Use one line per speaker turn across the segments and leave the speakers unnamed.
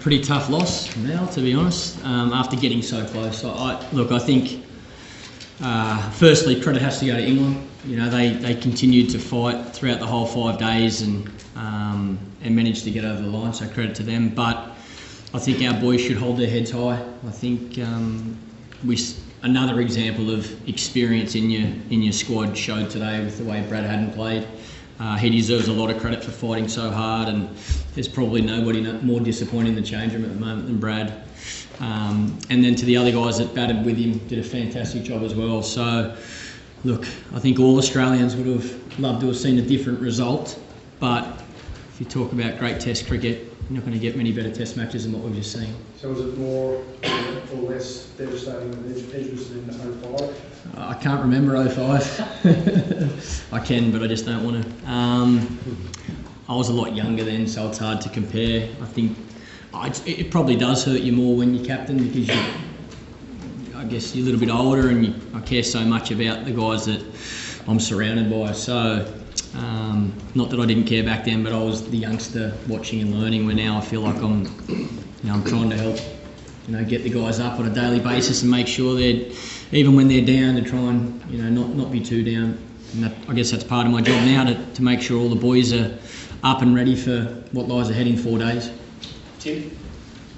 Pretty tough loss now, to be honest, after getting so close. I think, firstly, credit has to go to England. You know, they continued to fight throughout the whole 5 days and managed to get over the line, so credit to them. But I think our boys should hold their heads high. I think another example of experience in your squad showed today with the way Brad hadn't played. He deserves a lot of credit for fighting so hard, and there's probably nobody more disappointing in the change room at the moment than Brad. And then to the other guys that batted with him, did a fantastic job as well. So, look, I think all Australians would have loved to have seen a different result, but if you talk about great Test cricket, you're not going to get many better Test matches than what we've just seen.
So was it more or less devastating than Edgbaston in 05?
I can't remember 05. I can, but I just don't want to. I was a lot younger then, so it's hard to compare. I think it probably does hurt you more when you're captain because I guess you're a little bit older and I care so much about the guys that I'm surrounded by. So, not that I didn't care back then, but I was the youngster watching and learning. Where now I feel like I'm trying to help, get the guys up on a daily basis and make sure they're, even when they're down, to try and not be too down. And I guess that's part of my job now to make sure all the boys are up and ready for what lies ahead in 4 days.
Tim?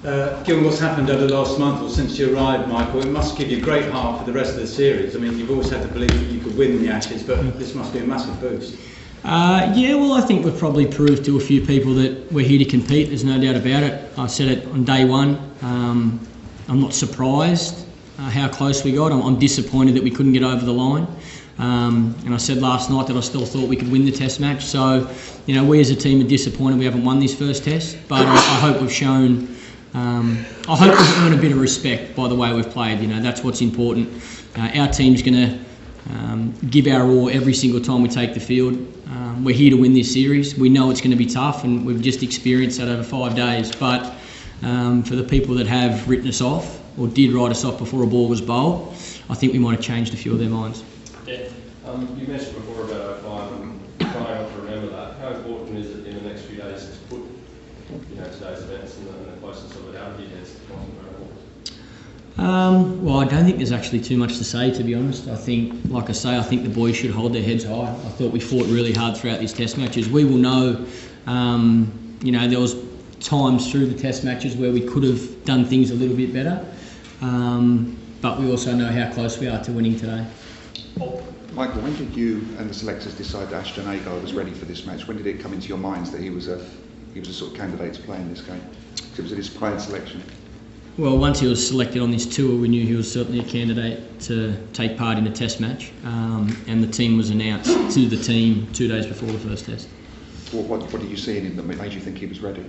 Given what's happened over the last month or since you arrived, Michael, it must give you great heart for the rest of the series. I mean, you've always had to believe that you could win the Ashes, but this must be a massive boost.
Yeah, well, I think we've probably proved to a few people that we're here to compete. There's no doubt about it. I said it on day one. I'm not surprised how close we got. I'm disappointed that we couldn't get over the line. And I said last night that I still thought we could win the Test match. So, we as a team are disappointed we haven't won this first Test. But I hope we've shown. I hope we've earned a bit of respect by the way we've played. That's what's important. Our team's going to give our all every single time we take the field. We're here to win this series. We know it's going to be tough, and we've just experienced that over 5 days. But for the people that have written us off or did write us off before a ball was bowled, I think we might have changed a few of their minds.
Yeah.
You mentioned before about 05 and trying not to remember that. How important is it in the next few days to put today's events and the closeness of it out of your heads to concentrate on?
Well, I don't think there's actually too much to say, to be honest. I think, like I say, I think the boys should hold their heads high. I thought we fought really hard throughout these Test matches. We will know, there was times through the Test matches where we could have done things a little bit better, but we also know how close we are to winning today.
Michael, when did you and the selectors decide that Ashton Agar was ready for this match? When did it come into your minds that he was a sort of candidate to play in this game? Because it was a disappointing selection.
Well, once he was selected on this tour, we knew he was certainly a candidate to take part in a Test match, and the team was announced to the team 2 days before the first Test.
What did you see in him that made you think he was ready?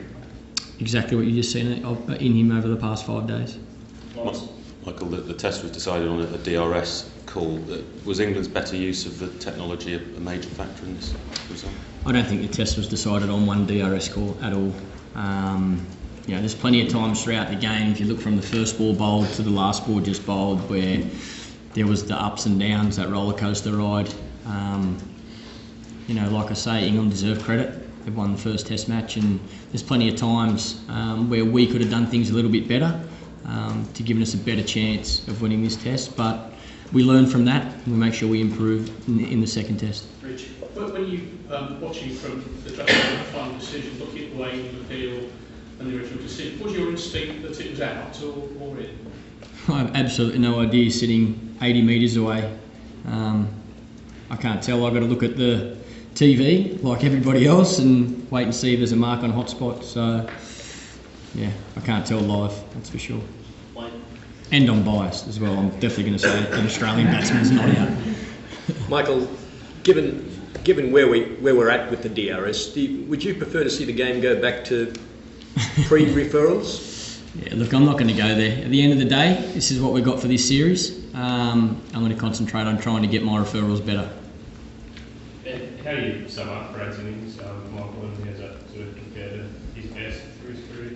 Exactly what you just seen in him over the past 5 days.
Michael, the Test was decided on a DRS call. Was England's better use of the technology a major factor in this result?
I don't think the Test was decided on one DRS call at all. There's plenty of times throughout the game, if you look from the first ball bowled to the last ball just bowled, where there was the ups and downs, that roller coaster ride. Like I say, England deserve credit. They've won the first Test match, and there's plenty of times where we could have done things a little bit better to give us a better chance of winning this Test. But we learn from that, and we make sure we improve in the second Test.
Rich, when you watching from the final decision, looking at the way you appeal and the original decision, was your instinct that it was out or in?
I have absolutely no idea, sitting 80 metres away. I can't tell. I've got to look at the TV like everybody else and wait and see if there's a mark on hotspot. So, yeah, I can't tell live, that's for sure. And I'm biased as well. I'm definitely going to say an Australian batsman's not out.
Michael, given where we're at with the DRS, would you prefer to see the game go back to pre-referrals?
Yeah, look, I'm not going to go there. At the end of the day, this is what we've got for this series. I'm going to concentrate on trying to get my referrals better.
How do you sum up Brad's innings, Michael, and how does that sort of compare to his best through his career?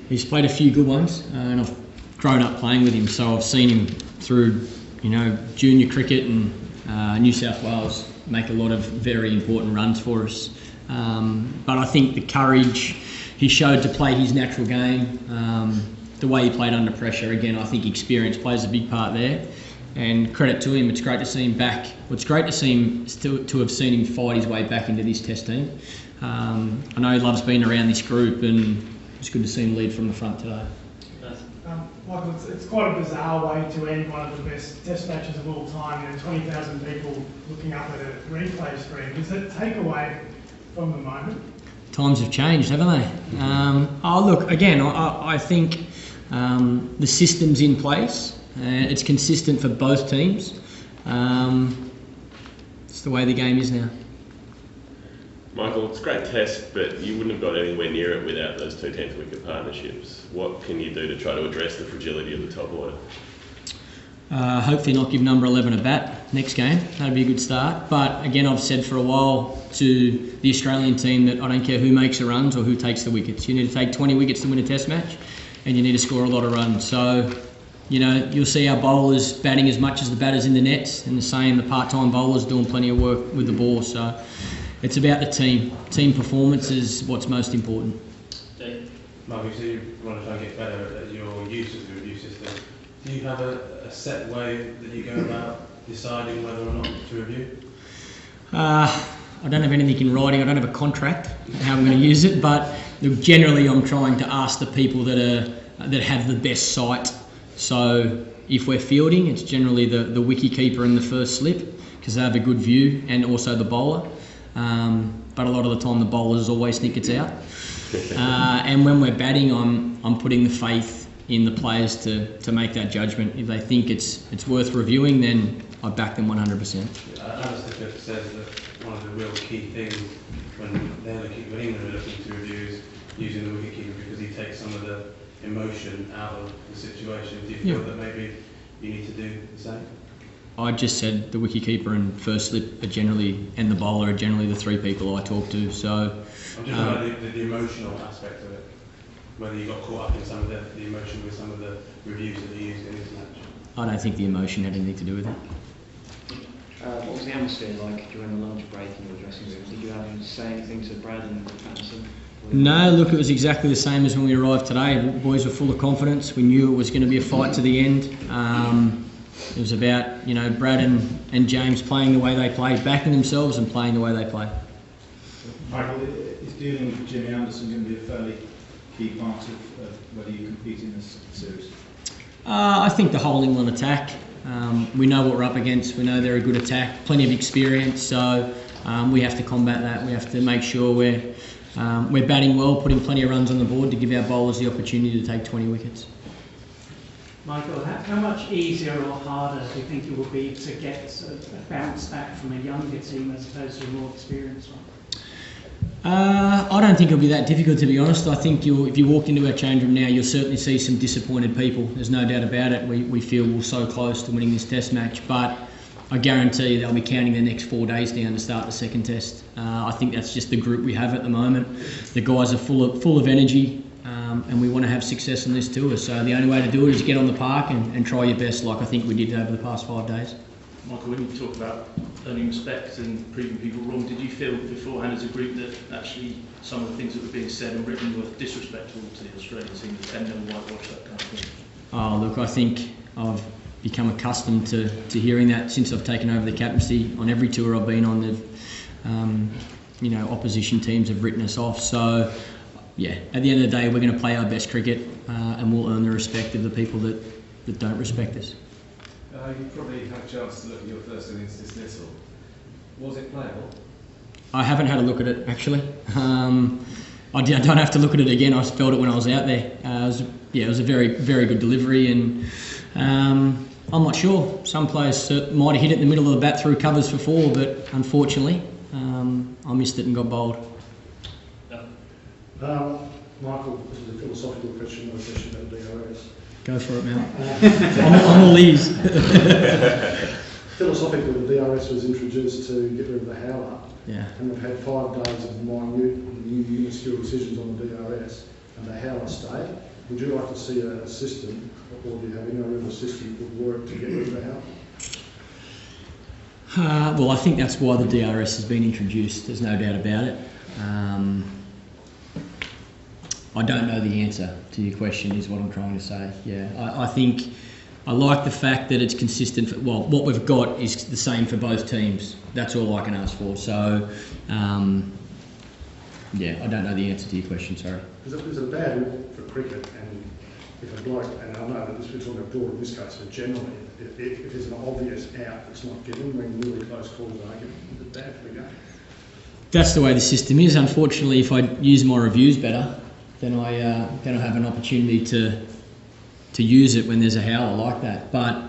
He's played a few good ones, and I've grown up playing with him, so I've seen him through, junior cricket and New South Wales make a lot of very important runs for us. But I think the courage he showed to play his natural game, the way he played under pressure, again, I think experience plays a big part there. And credit to him, it's great to see him back. Well, it's great to see him to have seen him fight his way back into this Test team. I know he loves being around this group, and it's good to see him lead from the front today.
Michael, it's quite a bizarre way to end one of the best Test matches of all time. 20,000 people looking up at a replay screen. Does that take away from the moment?
Times have changed, haven't they? Look, again, I think the system's in place. It's consistent for both teams. It's the way the game is now.
Michael, it's a great test, but you wouldn't have got anywhere near it without those 2 10th wicket partnerships. What can you do to try to address the fragility of the top order?
Hopefully not give number 11 a bat next game. That'd be a good start. But again, I've said for a while to the Australian team that I don't care who makes the runs or who takes the wickets. You need to take 20 wickets to win a Test match, and you need to score a lot of runs. So, you'll see our bowlers batting as much as the batters in the nets, and the same, the part-time bowlers doing plenty of work with the ball. So it's about the team. Team performance is what's most important.
Mark, you say you want to try and get better at your use of the review system. Do you have a set way that you go about deciding whether or not to review?
I don't have anything in writing. I don't have a contract how I'm going to use it, but generally I'm trying to ask the people that have the best sight. So if we're fielding, it's generally the wicket keeper and the first slip, because they have a good view, and also the bowler. But a lot of the time the bowlers always think it's out. And when we're batting, I'm putting the faith in the players to make that judgment. If they think it's worth reviewing, then I back them 100%.
Alistair says that one of the real key things when England are looking to review is using the wicketkeeper, because he takes some of the emotion out of the situation. Do you feel that maybe you need to do the same?
I just said the wicketkeeper and first slip are generally, and the bowler are generally the 3 people I talk to. So
I'm just about the emotional aspect of it. Whether you got caught up in some of the emotion with some of the reviews that you used in this match.
I don't think the emotion had anything to do with it.
What was the atmosphere like during the lunch break in your dressing room? Did you have to say anything to Brad and Patterson?
No, look, it was exactly the same as when we arrived today. The boys were full of confidence. We knew it was going to be a fight to the end. It was about, Brad and James playing the way they play, backing themselves and playing the way they play.
Michael, is dealing with Jimmy Anderson going to be a fairly key part of whether you compete in this series?
I think the whole England attack. We know what we're up against. We know they're a good attack, plenty of experience. So we have to combat that. We have to make sure we're batting well, putting plenty of runs on the board to give our bowlers the opportunity to take 20 wickets.
Michael, how much easier or harder do you think it would be to get a bounce back from a younger team as opposed to a more experienced one?
I don't think it'll be that difficult, to be honest. I think if you walk into our change room now, you'll certainly see some disappointed people. There's no doubt about it. We feel we're so close to winning this Test match, but I guarantee they'll be counting the next 4 days down to start the second Test. I think that's just the group we have at the moment. The guys are full of energy, and we want to have success on this tour. So the only way to do it is get on the park and try your best, like I think we did over the past 5 days.
Michael, when you talk about earning respect and proving people wrong, did you feel beforehand as a group that actually some of the things that were being said and written were disrespectful to the Australian team, the 10-0 whitewash, that kind of thing? Oh, look, I think I've become accustomed to hearing that since I've taken over the captaincy. On every tour I've been on, opposition teams have written us off. So, yeah, at the end of the day, we're going to play our best cricket and we'll earn the respect of the people that don't respect us.
You probably had a chance to look at your first innings dismissal. Was it playable?
I haven't had a look at it, actually. I don't have to look at it again. I felt it when I was out there. It was a very, very good delivery, and I'm not sure. Some players might have hit it in the middle of the bat through covers for 4, but unfortunately, I missed it and got bowled.
Michael, this is a philosophical question, not a question about DRS.
Go for it, Mel. I'm all ears.
Philosophically, the DRS was introduced to get rid of the howler.
Yeah.
And we've had 5 days of minute, minuscule decisions on the DRS, and the howler stayed. Would you like to see a system, or do you have any other system that would work to get rid of the howler?
Well, I think that's why the DRS has been introduced. There's no doubt about it. I don't know the answer to your question is what I'm trying to say. Yeah, I think I like the fact that it's consistent. Well, what we've got is the same for both teams. That's all I can ask for. So, yeah, I don't know the answer to your question, sorry.
Is it a bad look for cricket? And if a bloke, and I know that we're talking about Broad in this case, but generally, if there's an obvious out that's not given when really close calls are given, is it bad for the game? That's the way the system is. Unfortunately, if I use my reviews better, then I have an opportunity to use it when there's a howler like that. But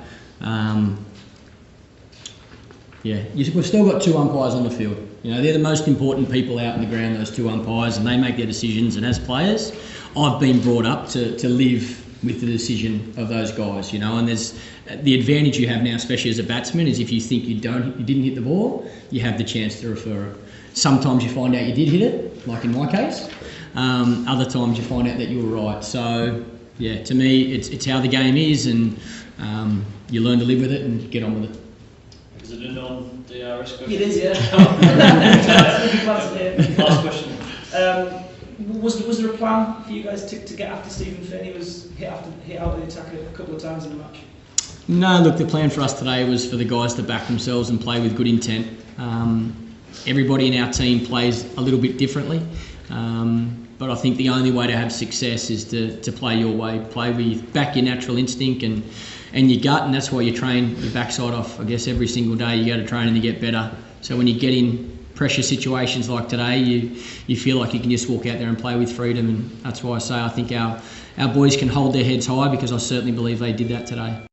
yeah, we've still got two umpires on the field. You know, they're the most important people out in the ground, those two umpires, and they make their decisions. And as players, I've been brought up to live with the decision of those guys. You know, and there's the advantage you have now, especially as a batsman, is if you think you didn't hit the ball, you have the chance to refer it. Sometimes you find out you did hit it, like in my case. Other times you find out that you were right. So yeah, to me, it's how the game is, and you learn to live with it and get on with it.
Is it a non-DRS question?
It is, yeah.
Last question.
Was there a plan for you guys to get after Stephen Finn? He was hit out of the attack a couple of times in the match.
No, look, the plan for us today was for the guys to back themselves and play with good intent. Everybody in our team plays a little bit differently, but I think the only way to have success is to play your way, back your natural instinct and your gut, and that's why you train your backside off. I guess every single day you go to training to get better. So when you get in pressure situations like today, you feel like you can just walk out there and play with freedom, and that's why I say I think our boys can hold their heads high, because I certainly believe they did that today.